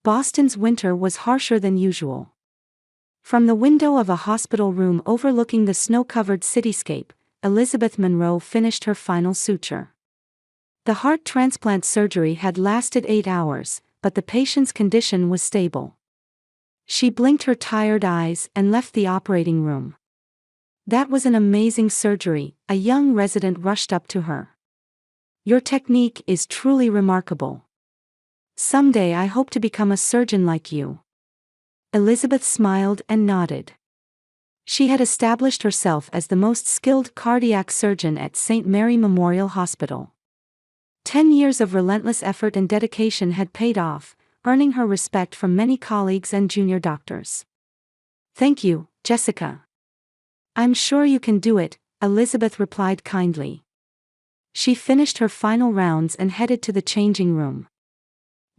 Boston's winter was harsher than usual. From the window of a hospital room overlooking the snow-covered cityscape, Elizabeth Monroe finished her final suture. The heart transplant surgery had lasted 8 hours, but the patient's condition was stable. She blinked her tired eyes and left the operating room. "That was an amazing surgery," a young resident rushed up to her. "Your technique is truly remarkable. Someday I hope to become a surgeon like you." Elizabeth smiled and nodded. She had established herself as the most skilled cardiac surgeon at St. Mary Memorial Hospital. 10 years of relentless effort and dedication had paid off, earning her respect from many colleagues and junior doctors. "Thank you, Jessica. I'm sure you can do it," Elizabeth replied kindly. She finished her final rounds and headed to the changing room.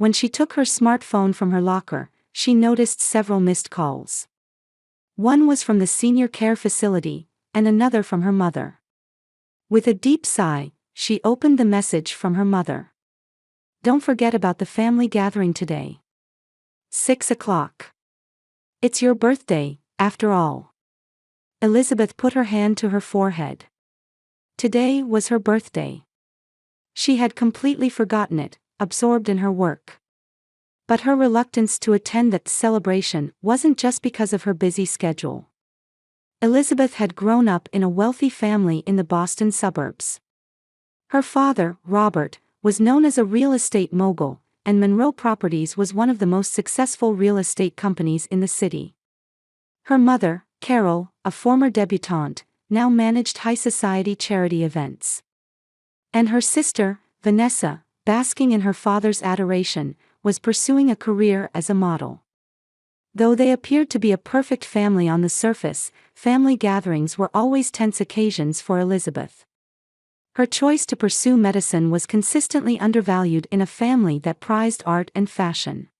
When she took her smartphone from her locker, she noticed several missed calls. One was from the senior care facility, and another from her mother. With a deep sigh, she opened the message from her mother. "Don't forget about the family gathering today. 6 o'clock. It's your birthday, after all." Elizabeth put her hand to her forehead. Today was her birthday. She had completely forgotten it, absorbed in her work. But her reluctance to attend that celebration wasn't just because of her busy schedule. Elizabeth had grown up in a wealthy family in the Boston suburbs. Her father, Robert, was known as a real estate mogul, and Monroe Properties was one of the most successful real estate companies in the city. Her mother, Carol, a former debutante, now managed high society charity events. And her sister, Vanessa, basking in her father's adoration, was pursuing a career as a model. Though they appeared to be a perfect family on the surface, family gatherings were always tense occasions for Elizabeth. Her choice to pursue medicine was consistently undervalued in a family that prized art and fashion.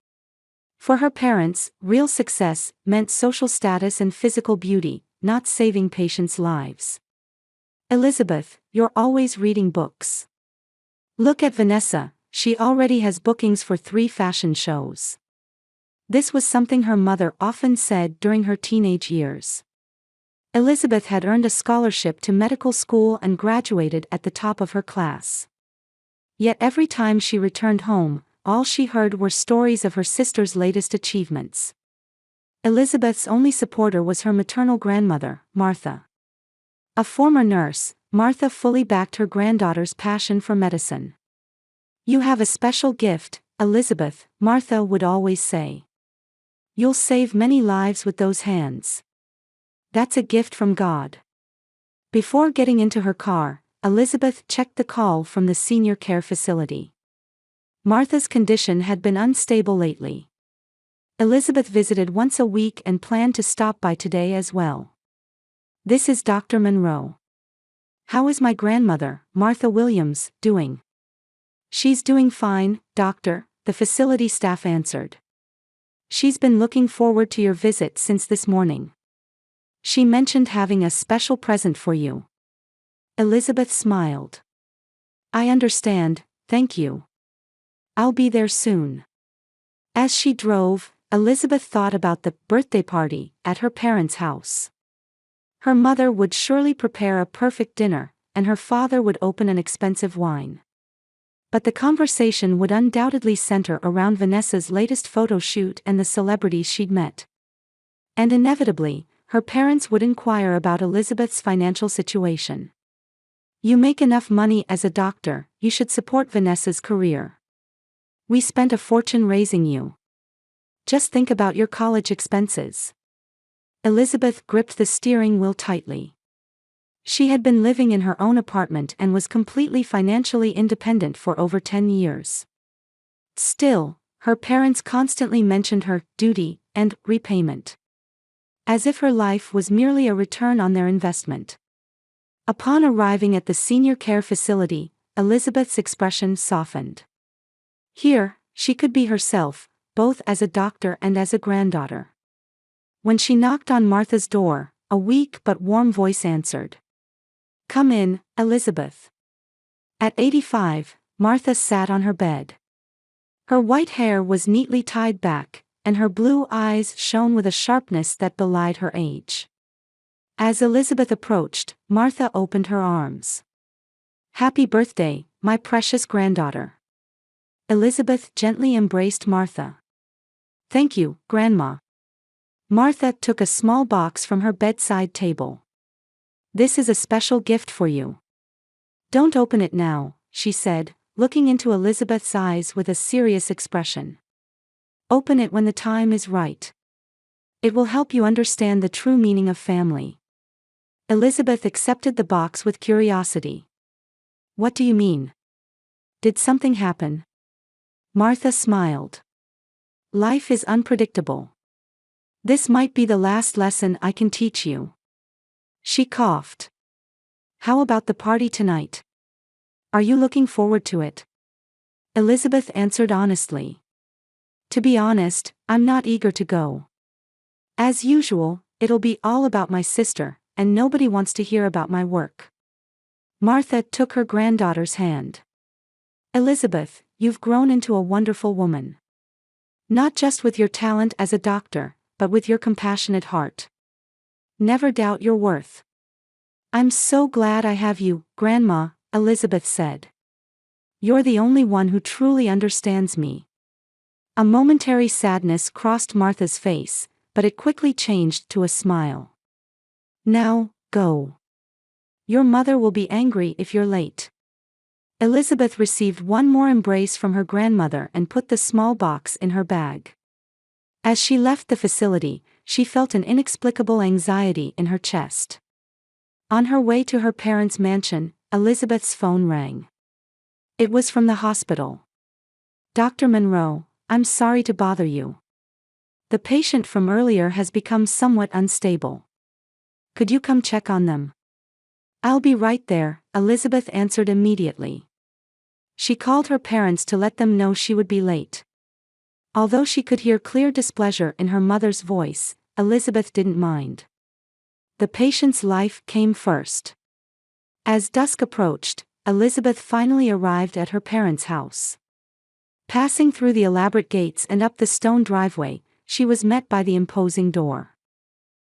For her parents, real success meant social status and physical beauty, not saving patients' lives. "Elizabeth, you're always reading books. Look at Vanessa, she already has bookings for 3 fashion shows." This was something her mother often said during her teenage years. Elizabeth had earned a scholarship to medical school and graduated at the top of her class. Yet every time she returned home, all she heard were stories of her sister's latest achievements. Elizabeth's only supporter was her maternal grandmother, Martha. A former nurse, Martha fully backed her granddaughter's passion for medicine. "You have a special gift, Elizabeth," Martha would always say. "You'll save many lives with those hands. That's a gift from God." Before getting into her car, Elizabeth checked the call from the senior care facility. Martha's condition had been unstable lately. Elizabeth visited once a week and planned to stop by today as well. "This is Dr. Monroe. How is my grandmother, Martha Williams, doing?" "She's doing fine, doctor," the facility staff answered. "She's been looking forward to your visit since this morning. She mentioned having a special present for you." Elizabeth smiled. "I understand, thank you. I'll be there soon." As she drove, Elizabeth thought about the birthday party at her parents' house. Her mother would surely prepare a perfect dinner, and her father would open an expensive wine. But the conversation would undoubtedly center around Vanessa's latest photo shoot and the celebrities she'd met. And inevitably, her parents would inquire about Elizabeth's financial situation. "You make enough money as a doctor, you should support Vanessa's career. We spent a fortune raising you. Just think about your college expenses." Elizabeth gripped the steering wheel tightly. She had been living in her own apartment and was completely financially independent for over 10 years. Still, her parents constantly mentioned her duty and repayment, as if her life was merely a return on their investment. Upon arriving at the senior care facility, Elizabeth's expression softened. Here, she could be herself, both as a doctor and as a granddaughter. When she knocked on Martha's door, a weak but warm voice answered. "Come in, Elizabeth." At 85, Martha sat on her bed. Her white hair was neatly tied back, and her blue eyes shone with a sharpness that belied her age. As Elizabeth approached, Martha opened her arms. "Happy birthday, my precious granddaughter." Elizabeth gently embraced Martha. "Thank you, Grandma." Martha took a small box from her bedside table. "This is a special gift for you." "Don't open it now," she said, looking into Elizabeth's eyes with a serious expression. "Open it when the time is right. It will help you understand the true meaning of family." Elizabeth accepted the box with curiosity. "What do you mean? Did something happen?" Martha smiled. "Life is unpredictable. This might be the last lesson I can teach you." She coughed. "How about the party tonight? Are you looking forward to it?" Elizabeth answered honestly. "To be honest, I'm not eager to go. As usual, it'll be all about my sister, and nobody wants to hear about my work." Martha took her granddaughter's hand. "Elizabeth, you've grown into a wonderful woman. Not just with your talent as a doctor, but with your compassionate heart. Never doubt your worth." "I'm so glad I have you, Grandma," Elizabeth said. "You're the only one who truly understands me." A momentary sadness crossed Martha's face, but it quickly changed to a smile. "Now, go. Your mother will be angry if you're late." Elizabeth received one more embrace from her grandmother and put the small box in her bag. As she left the facility, she felt an inexplicable anxiety in her chest. On her way to her parents' mansion, Elizabeth's phone rang. It was from the hospital. "Dr. Monroe, I'm sorry to bother you. The patient from earlier has become somewhat unstable. Could you come check on them?" "I'll be right there," Elizabeth answered immediately. She called her parents to let them know she would be late. Although she could hear clear displeasure in her mother's voice, Elizabeth didn't mind. The patient's life came first. As dusk approached, Elizabeth finally arrived at her parents' house. Passing through the elaborate gates and up the stone driveway, she was met by the imposing door.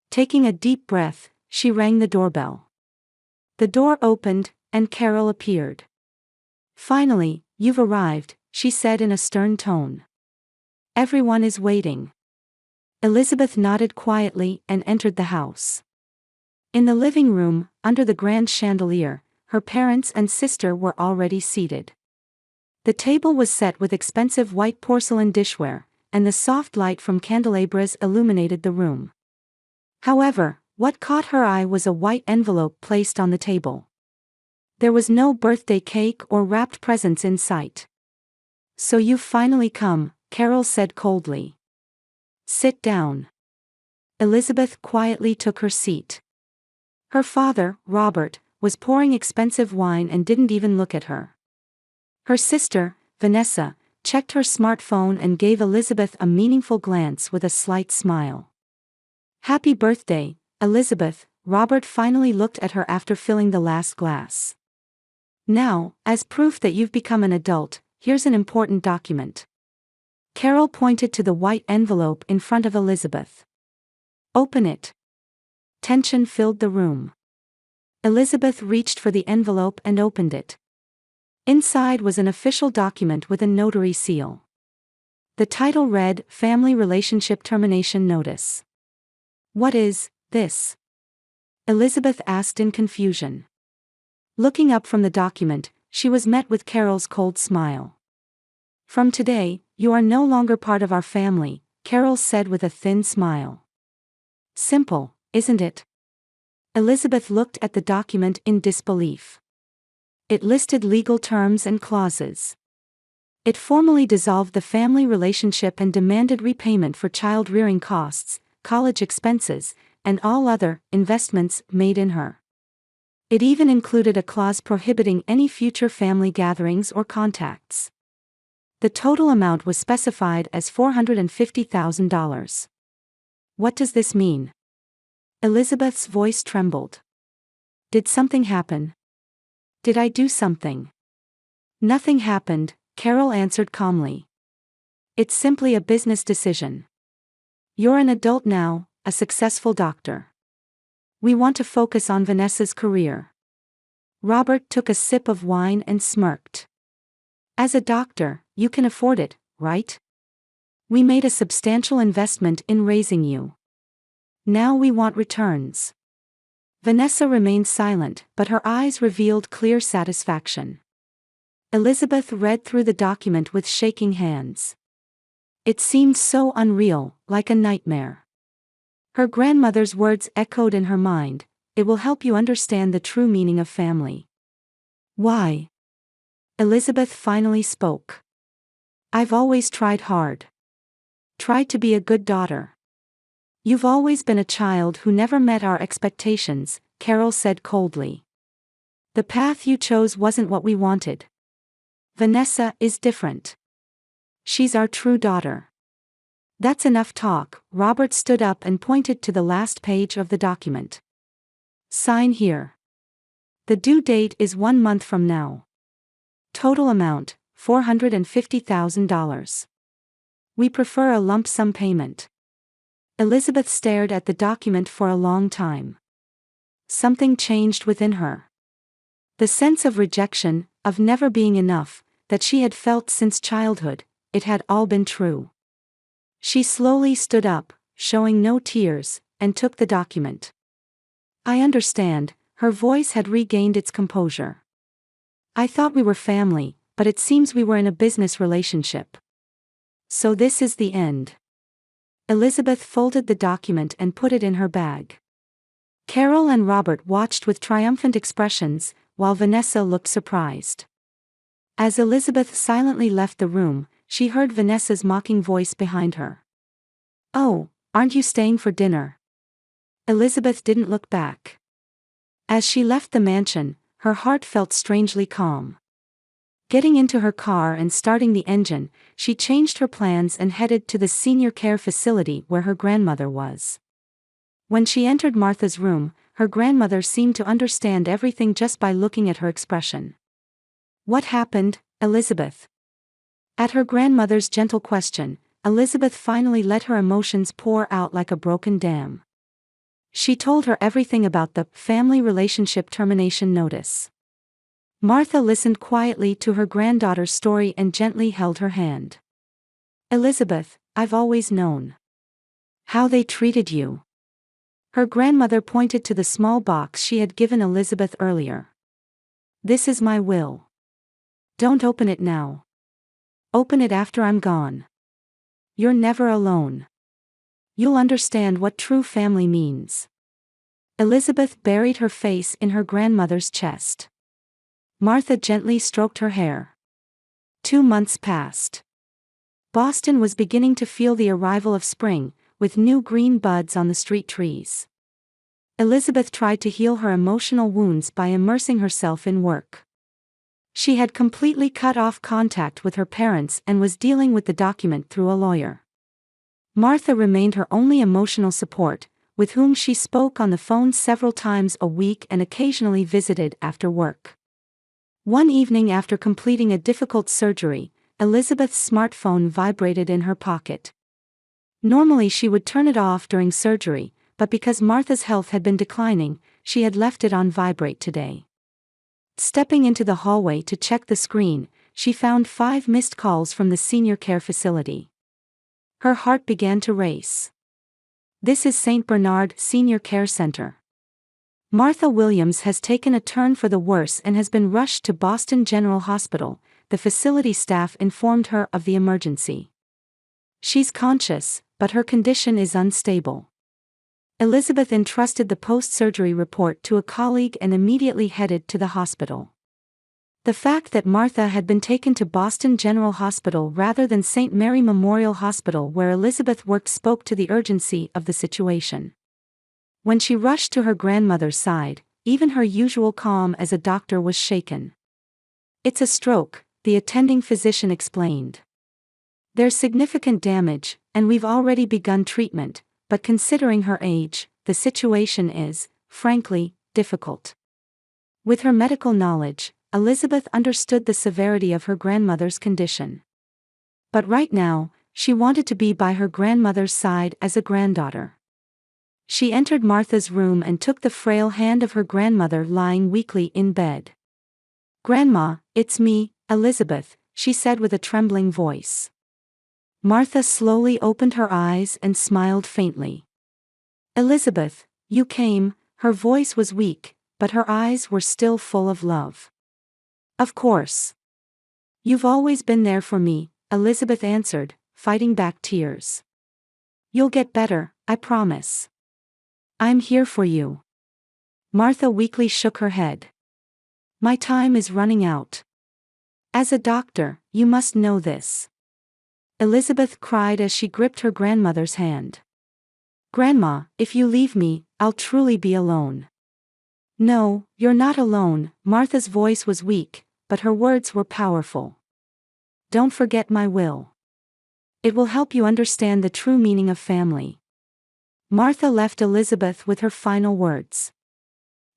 Taking a deep breath, she rang the doorbell. The door opened, and Carol appeared. "Finally, you've arrived," she said in a stern tone. "Everyone is waiting." Elizabeth nodded quietly and entered the house. In the living room, under the grand chandelier, her parents and sister were already seated. The table was set with expensive white porcelain dishware, and the soft light from candelabras illuminated the room. However, what caught her eye was a white envelope placed on the table. There was no birthday cake or wrapped presents in sight. "So you've finally come," Carol said coldly. "Sit down." Elizabeth quietly took her seat. Her father, Robert, was pouring expensive wine and didn't even look at her. Her sister, Vanessa, checked her smartphone and gave Elizabeth a meaningful glance with a slight smile. "Happy birthday, Elizabeth," Robert finally looked at her after filling the last glass. "Now, as proof that you've become an adult, here's an important document." Carol pointed to the white envelope in front of Elizabeth. "Open it." Tension filled the room. Elizabeth reached for the envelope and opened it. Inside was an official document with a notary seal. The title read, "Family Relationship Termination Notice." "What is this?" Elizabeth asked in confusion. Looking up from the document, she was met with Carol's cold smile. "From today, you are no longer part of our family," Carol said with a thin smile. Simple, isn't it? Elizabeth looked at the document in disbelief. It listed legal terms and clauses. It formally dissolved the family relationship and demanded repayment for child-rearing costs, college expenses, and all other investments made in her. It even included a clause prohibiting any future family gatherings or contacts. The total amount was specified as $450,000. "What does this mean?" Elizabeth's voice trembled. "Did something happen? Did I do something?" "Nothing happened," Carol answered calmly. It's simply a business decision. You're an adult now, a successful doctor. We want to focus on Vanessa's career. Robert took a sip of wine and smirked. As a doctor, you can afford it, right? We made a substantial investment in raising you. Now we want returns. Vanessa remained silent, but her eyes revealed clear satisfaction. Elizabeth read through the document with shaking hands. It seemed so unreal, like a nightmare. Her grandmother's words echoed in her mind, "It will help you understand the true meaning of family." Why? Elizabeth finally spoke. I've always tried hard. Tried to be a good daughter. You've always been a child who never met our expectations, Carol said coldly. The path you chose wasn't what we wanted. Vanessa is different. She's our true daughter. That's enough talk. Robert stood up and pointed to the last page of the document. Sign here. The due date is 1 month from now. Total amount, $450,000. We prefer a lump sum payment. Elizabeth stared at the document for a long time. Something changed within her. The sense of rejection, of never being enough, that she had felt since childhood, it had all been true. She slowly stood up, showing no tears, and took the document. I understand, her voice had regained its composure. I thought we were family, but it seems we were in a business relationship. So this is the end. Elizabeth folded the document and put it in her bag. Carol and Robert watched with triumphant expressions, while Vanessa looked surprised. As Elizabeth silently left the room, she heard Vanessa's mocking voice behind her. Oh, aren't you staying for dinner? Elizabeth didn't look back. As she left the mansion, her heart felt strangely calm. Getting into her car and starting the engine, she changed her plans and headed to the senior care facility where her grandmother was. When she entered Martha's room, her grandmother seemed to understand everything just by looking at her expression. What happened, Elizabeth? At her grandmother's gentle question, Elizabeth finally let her emotions pour out like a broken dam. She told her everything about the family relationship termination notice. Martha listened quietly to her granddaughter's story and gently held her hand. Elizabeth, I've always known how they treated you. Her grandmother pointed to the small box she had given Elizabeth earlier. This is my will. Don't open it now. Open it after I'm gone. You're never alone. You'll understand what true family means. Elizabeth buried her face in her grandmother's chest. Martha gently stroked her hair. 2 months passed. Boston was beginning to feel the arrival of spring, with new green buds on the street trees. Elizabeth tried to heal her emotional wounds by immersing herself in work. She had completely cut off contact with her parents and was dealing with the document through a lawyer. Martha remained her only emotional support, with whom she spoke on the phone several times a week and occasionally visited after work. One evening after completing a difficult surgery, Elizabeth's smartphone vibrated in her pocket. Normally she would turn it off during surgery, but because Martha's health had been declining, she had left it on vibrate today. Stepping into the hallway to check the screen, she found 5 missed calls from the senior care facility. Her heart began to race. This is St. Bernard Senior Care Center. Martha Williams has taken a turn for the worse and has been rushed to Boston General Hospital, the facility staff informed her of the emergency. She's conscious, but her condition is unstable. Elizabeth entrusted the post-surgery report to a colleague and immediately headed to the hospital. The fact that Martha had been taken to Boston General Hospital rather than St. Mary Memorial Hospital where Elizabeth worked spoke to the urgency of the situation. When she rushed to her grandmother's side, even her usual calm as a doctor was shaken. It's a stroke, the attending physician explained. There's significant damage, and we've already begun treatment, but considering her age, the situation is, frankly, difficult. With her medical knowledge, Elizabeth understood the severity of her grandmother's condition. But right now, She wanted to be by her grandmother's side as a granddaughter. She entered Martha's room and took the frail hand of her grandmother lying weakly in bed. "Grandma, it's me, Elizabeth," she said with a trembling voice. Martha slowly opened her eyes and smiled faintly. "Elizabeth, you came." Her voice was weak, but her eyes were still full of love. "Of course. You've always been there for me," Elizabeth answered, fighting back tears. "You'll get better, I promise. I'm here for you." Martha weakly shook her head. "My time is running out. As a doctor, you must know this." Elizabeth cried as she gripped her grandmother's hand. "Grandma, if you leave me, I'll truly be alone." "No, you're not alone." Martha's voice was weak, but her words were powerful. "Don't forget my will. It will help you understand the true meaning of family." Martha left Elizabeth with her final words.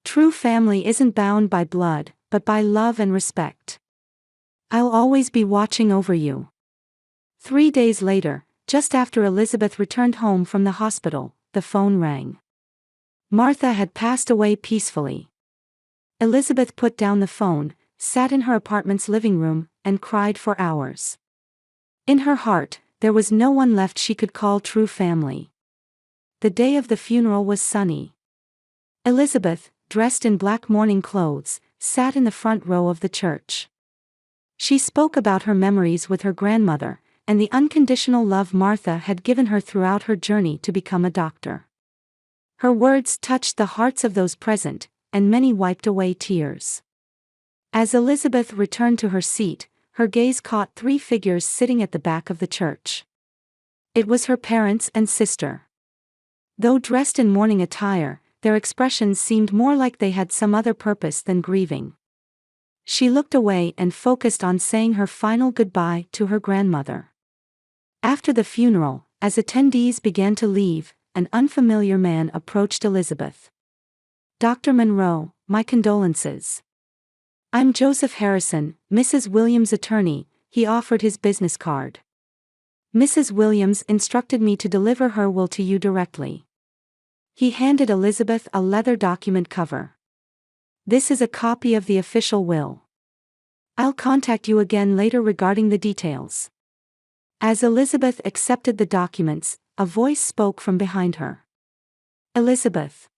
"True family isn't bound by blood, but by love and respect. I'll always be watching over you." 3 days later, just after Elizabeth returned home from the hospital, the phone rang. Martha had passed away peacefully. Elizabeth put down the phone, sat in her apartment's living room, and cried for hours. In her heart, there was no one left she could call true family. The day of the funeral was sunny. Elizabeth, dressed in black mourning clothes, sat in the front row of the church. She spoke about her memories with her grandmother, and the unconditional love Martha had given her throughout her journey to become a doctor. Her words touched the hearts of those present, and many wiped away tears. As Elizabeth returned to her seat, her gaze caught 3 figures sitting at the back of the church. It was her parents and sister. Though dressed in mourning attire, their expressions seemed more like they had some other purpose than grieving. She looked away and focused on saying her final goodbye to her grandmother. After the funeral, as attendees began to leave, an unfamiliar man approached Elizabeth. "Dr. Monroe, my condolences. I'm Joseph Harrison, Mrs. Williams' attorney," he offered his business card. "Mrs. Williams instructed me to deliver her will to you directly." He handed Elizabeth a leather document cover. "This is a copy of the official will. I'll contact you again later regarding the details." As Elizabeth accepted the documents, a voice spoke from behind her. "Elizabeth."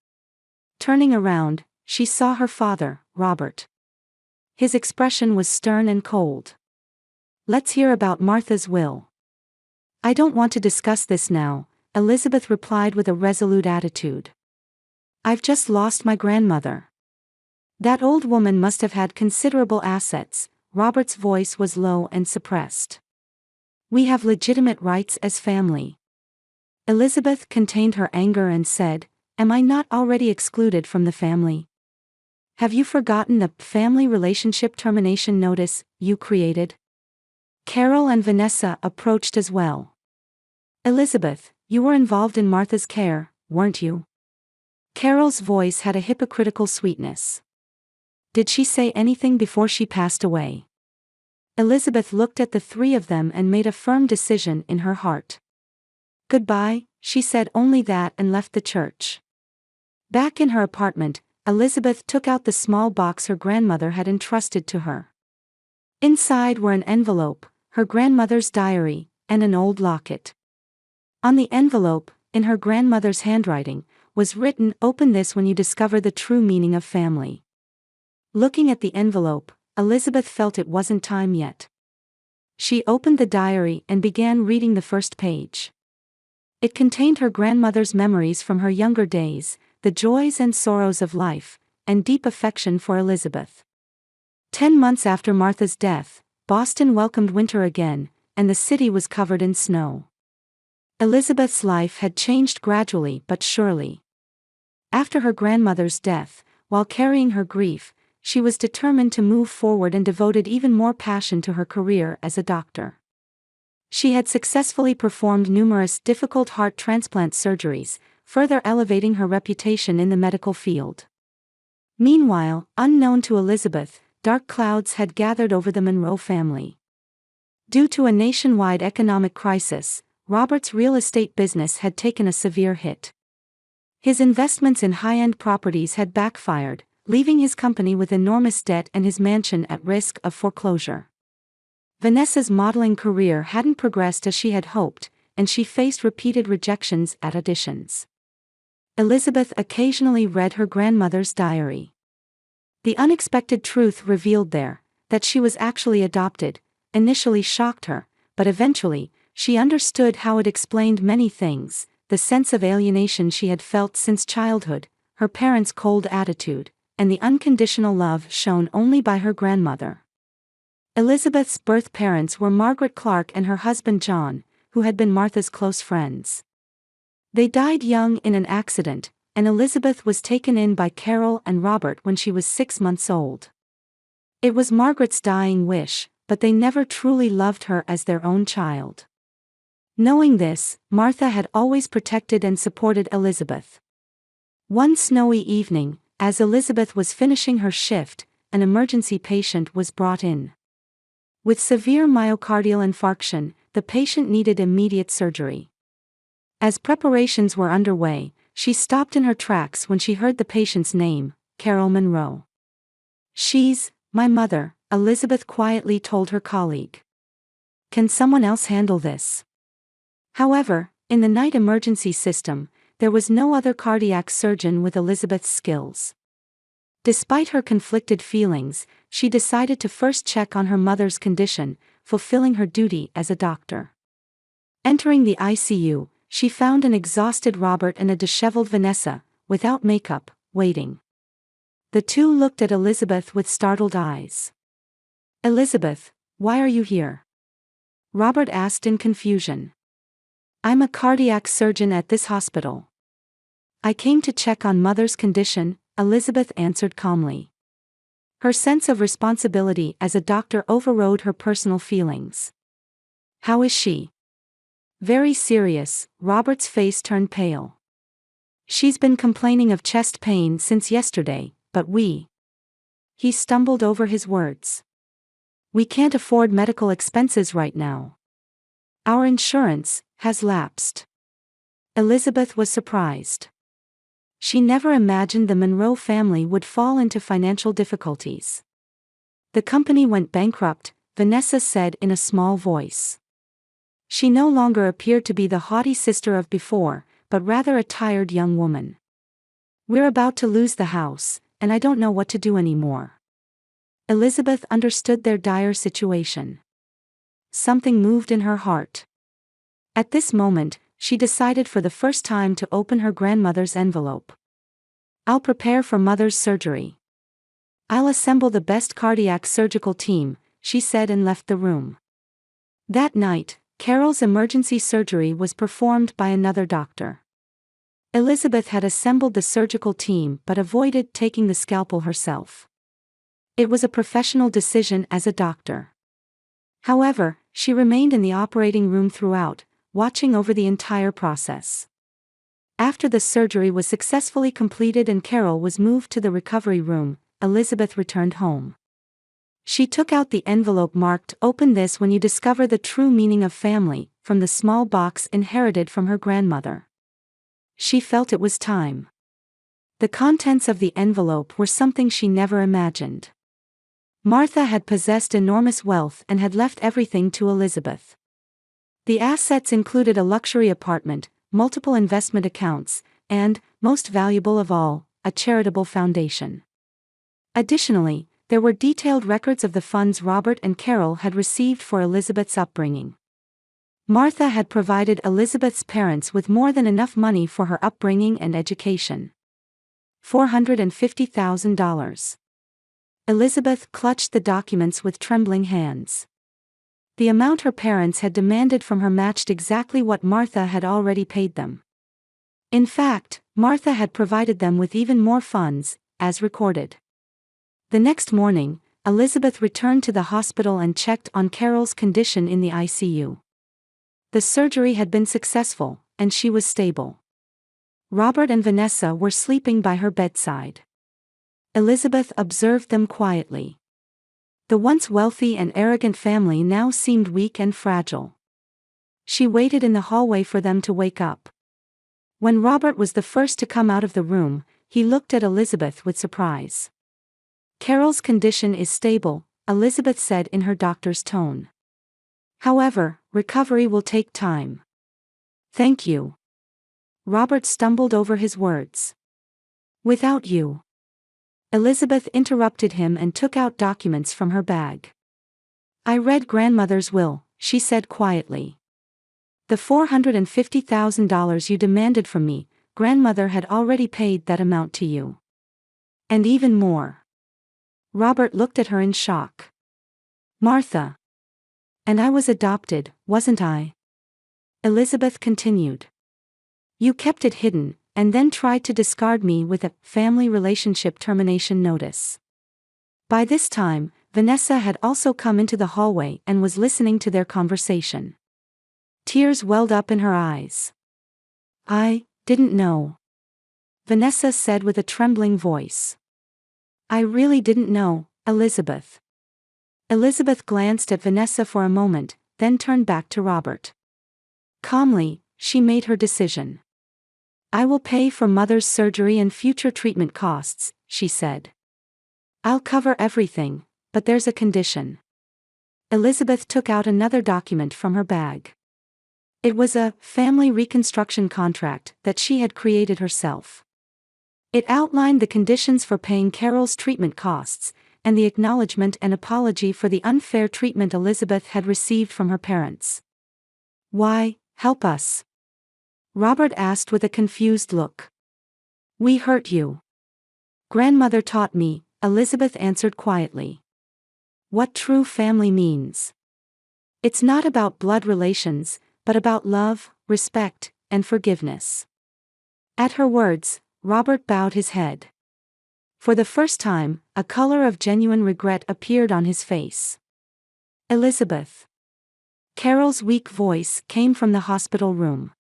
Turning around, she saw her father, Robert. His expression was stern and cold. "Let's hear about Martha's will." "I don't want to discuss this now," Elizabeth replied with a resolute attitude. "I've just lost my grandmother. That old woman must have had considerable assets." Robert's voice was low and suppressed. "We have legitimate rights as family." Elizabeth contained her anger and said, "Am I not already excluded from the family? Have you forgotten the family relationship termination notice you created?" Carol and Vanessa approached as well. "Elizabeth, you were involved in Martha's care, weren't you?" Carol's voice had a hypocritical sweetness. "Did she say anything before she passed away?" Elizabeth looked at the 3 of them and made a firm decision in her heart. "Goodbye," she said only that and left the church. Back in her apartment, Elizabeth took out the small box her grandmother had entrusted to her. Inside were an envelope, her grandmother's diary, and an old locket. On the envelope, in her grandmother's handwriting, was written, "Open this when you discover the true meaning of family." Looking at the envelope, Elizabeth felt it wasn't time yet. She opened the diary and began reading the first page. It contained her grandmother's memories from her younger days, the joys and sorrows of life, and deep affection for Elizabeth. 10 months after Martha's death, Boston welcomed winter again, and the city was covered in snow. Elizabeth's life had changed gradually but surely. After her grandmother's death, while carrying her grief, she was determined to move forward and devoted even more passion to her career as a doctor. She had successfully performed numerous difficult heart transplant surgeries, further elevating her reputation in the medical field. Meanwhile, unknown to Elizabeth, dark clouds had gathered over the Monroe family. Due to a nationwide economic crisis, Robert's real estate business had taken a severe hit. His investments in high-end properties had backfired, leaving his company with enormous debt and his mansion at risk of foreclosure. Vanessa's modeling career hadn't progressed as she had hoped, and she faced repeated rejections at auditions. Elizabeth occasionally read her grandmother's diary. The unexpected truth revealed there, that she was actually adopted, initially shocked her, but eventually, she understood how it explained many things: the sense of alienation she had felt since childhood, her parents' cold attitude, and the unconditional love shown only by her grandmother. Elizabeth's birth parents were Margaret Clark and her husband John, who had been Martha's close friends. They died young in an accident, and Elizabeth was taken in by Carol and Robert when she was 6 months old. It was Margaret's dying wish, but they never truly loved her as their own child. Knowing this, Martha had always protected and supported Elizabeth. One snowy evening, as Elizabeth was finishing her shift, an emergency patient was brought in. With severe myocardial infarction, the patient needed immediate surgery. As preparations were underway, she stopped in her tracks when she heard the patient's name, Carol Monroe. "She's my mother," Elizabeth quietly told her colleague. "Can someone else handle this?" However, in the night emergency system, there was no other cardiac surgeon with Elizabeth's skills. Despite her conflicted feelings, she decided to first check on her mother's condition, fulfilling her duty as a doctor. Entering the ICU, she found an exhausted Robert and a disheveled Vanessa, without makeup, waiting. The two looked at Elizabeth with startled eyes. "Elizabeth, why are you here?" Robert asked in confusion. "I'm a cardiac surgeon at this hospital. I came to check on Mother's condition," Elizabeth answered calmly. Her sense of responsibility as a doctor overrode her personal feelings. "How is she?" "Very serious," Robert's face turned pale. "She's been complaining of chest pain since yesterday, but He stumbled over his words. "We can't afford medical expenses right now. Our insurance has lapsed." Elizabeth was surprised. She never imagined the Monroe family would fall into financial difficulties. "The company went bankrupt," Vanessa said in a small voice. She no longer appeared to be the haughty sister of before, but rather a tired young woman. "We're about to lose the house, and I don't know what to do anymore." Elizabeth understood their dire situation. Something moved in her heart. At this moment, she decided for the first time to open her grandmother's envelope. "I'll prepare for Mother's surgery. I'll assemble the best cardiac surgical team," she said and left the room. That night, Carol's emergency surgery was performed by another doctor. Elizabeth had assembled the surgical team but avoided taking the scalpel herself. It was a professional decision as a doctor. However, she remained in the operating room throughout, watching over the entire process. After the surgery was successfully completed and Carol was moved to the recovery room, Elizabeth returned home. She took out the envelope marked "Open this when you discover the true meaning of family," from the small box inherited from her grandmother. She felt it was time. The contents of the envelope were something she never imagined. Martha had possessed enormous wealth and had left everything to Elizabeth. The assets included a luxury apartment, multiple investment accounts, and, most valuable of all, a charitable foundation. Additionally, there were detailed records of the funds Robert and Carol had received for Elizabeth's upbringing. Martha had provided Elizabeth's parents with more than enough money for her upbringing and education. $450,000. Elizabeth clutched the documents with trembling hands. The amount her parents had demanded from her matched exactly what Martha had already paid them. In fact, Martha had provided them with even more funds, as recorded. The next morning, Elizabeth returned to the hospital and checked on Carol's condition in the ICU. The surgery had been successful, and she was stable. Robert and Vanessa were sleeping by her bedside. Elizabeth observed them quietly. The once wealthy and arrogant family now seemed weak and fragile. She waited in the hallway for them to wake up. When Robert was the first to come out of the room, he looked at Elizabeth with surprise. "Carol's condition is stable," Elizabeth said in her doctor's tone. "However, recovery will take time." "Thank you." Robert stumbled over his words. "Without you." Elizabeth interrupted him and took out documents from her bag. "I read grandmother's will," she said quietly. "The $450,000 you demanded from me, grandmother had already paid that amount to you. And even more." Robert looked at her in shock. "Martha. And I was adopted, wasn't I?" Elizabeth continued. "You kept it hidden, and then tried to discard me with a family relationship termination notice." By this time, Vanessa had also come into the hallway and was listening to their conversation. Tears welled up in her eyes. "I didn't know," Vanessa said with a trembling voice. "I really didn't know, Elizabeth." Elizabeth glanced at Vanessa for a moment, then turned back to Robert. Calmly, she made her decision. "I will pay for Mother's surgery and future treatment costs," she said. "I'll cover everything, but there's a condition." Elizabeth took out another document from her bag. It was a family reconstruction contract that she had created herself. It outlined the conditions for paying Carol's treatment costs, and the acknowledgement and apology for the unfair treatment Elizabeth had received from her parents. "Why, help us?" Robert asked with a confused look. "We hurt you." "Grandmother taught me," Elizabeth answered quietly. "What true family means. It's not about blood relations, but about love, respect, and forgiveness." At her words, Robert bowed his head. For the first time, a color of genuine regret appeared on his face. "Elizabeth." Carol's weak voice came from the hospital room.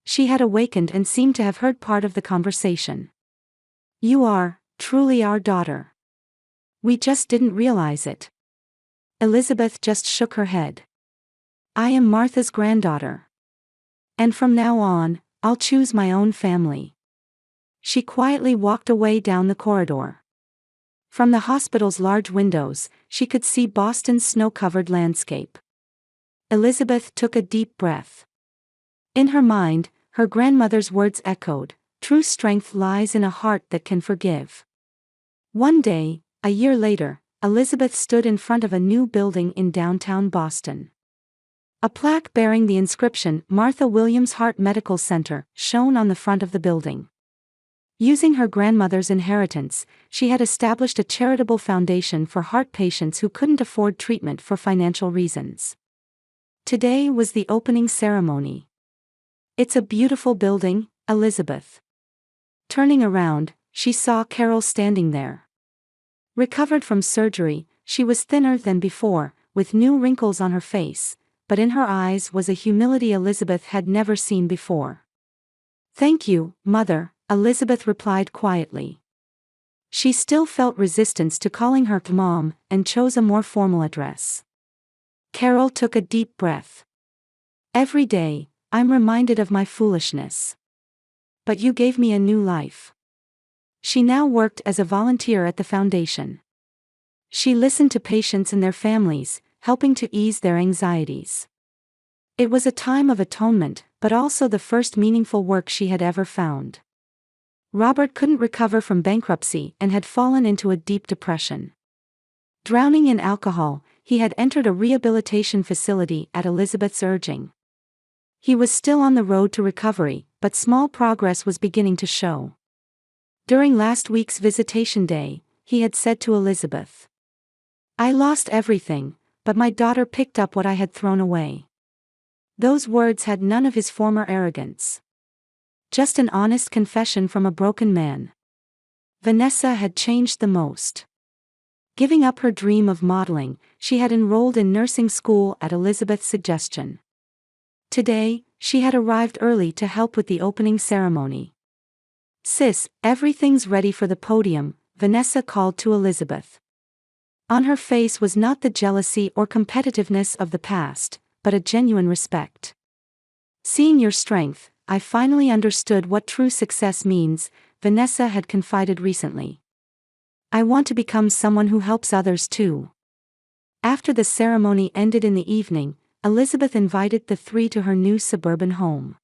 She had awakened and seemed to have heard part of the conversation. "You are, truly our daughter. We just didn't realize it." Elizabeth just shook her head. "I am Martha's granddaughter. And from now on, I'll choose my own family." She quietly walked away down the corridor. From the hospital's large windows, she could see Boston's snow-covered landscape. Elizabeth took a deep breath. In her mind, her grandmother's words echoed, "True strength lies in a heart that can forgive." One day, a year later, Elizabeth stood in front of a new building in downtown Boston. A plaque bearing the inscription "Martha Williams Heart Medical Center" shone on the front of the building. Using her grandmother's inheritance, she had established a charitable foundation for heart patients who couldn't afford treatment for financial reasons. Today was the opening ceremony. "It's a beautiful building, Elizabeth." Turning around, she saw Carol standing there. Recovered from surgery, she was thinner than before, with new wrinkles on her face, but in her eyes was a humility Elizabeth had never seen before. "Thank you, Mother," Elizabeth replied quietly. She still felt resistance to calling her Mom, and chose a more formal address. Carol took a deep breath. "Every day, I'm reminded of my foolishness. But you gave me a new life." She now worked as a volunteer at the foundation. She listened to patients and their families, helping to ease their anxieties. It was a time of atonement, but also the first meaningful work she had ever found. Robert couldn't recover from bankruptcy and had fallen into a deep depression. Drowning in alcohol, he had entered a rehabilitation facility at Elizabeth's urging. He was still on the road to recovery, but small progress was beginning to show. During last week's visitation day, he had said to Elizabeth, "I lost everything, but my daughter picked up what I had thrown away." Those words had none of his former arrogance. Just an honest confession from a broken man. Vanessa had changed the most. Giving up her dream of modeling, she had enrolled in nursing school at Elizabeth's suggestion. Today, she had arrived early to help with the opening ceremony. "Sis, everything's ready for the podium," Vanessa called to Elizabeth. On her face was not the jealousy or competitiveness of the past, but a genuine respect. "Seeing your strength, I finally understood what true success means," Vanessa had confided recently. "I want to become someone who helps others too." After the ceremony ended in the evening, Elizabeth invited the three to her new suburban home.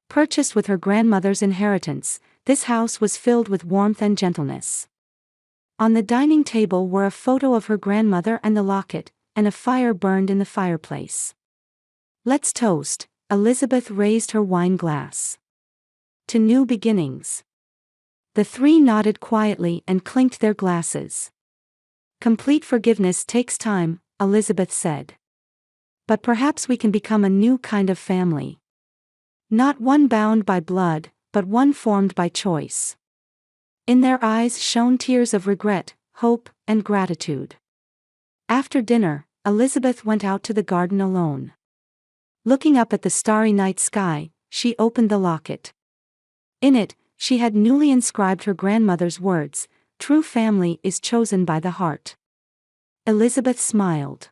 Purchased with her grandmother's inheritance, this house was filled with warmth and gentleness. On the dining table were a photo of her grandmother and the locket, and a fire burned in the fireplace. "Let's toast," Elizabeth raised her wine glass. "To new beginnings." The three nodded quietly and clinked their glasses. "Complete forgiveness takes time," Elizabeth said. "But perhaps we can become a new kind of family. Not one bound by blood, but one formed by choice." In their eyes shone tears of regret, hope, and gratitude. After dinner, Elizabeth went out to the garden alone. Looking up at the starry night sky, she opened the locket. In it, she had newly inscribed her grandmother's words, "True family is chosen by the heart." Elizabeth smiled.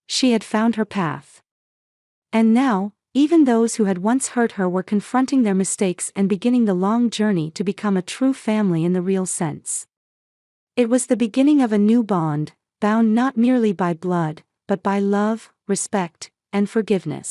She had found her path. And now, even those who had once hurt her were confronting their mistakes and beginning the long journey to become a true family in the real sense. It was the beginning of a new bond, bound not merely by blood, but by love, respect, and forgiveness.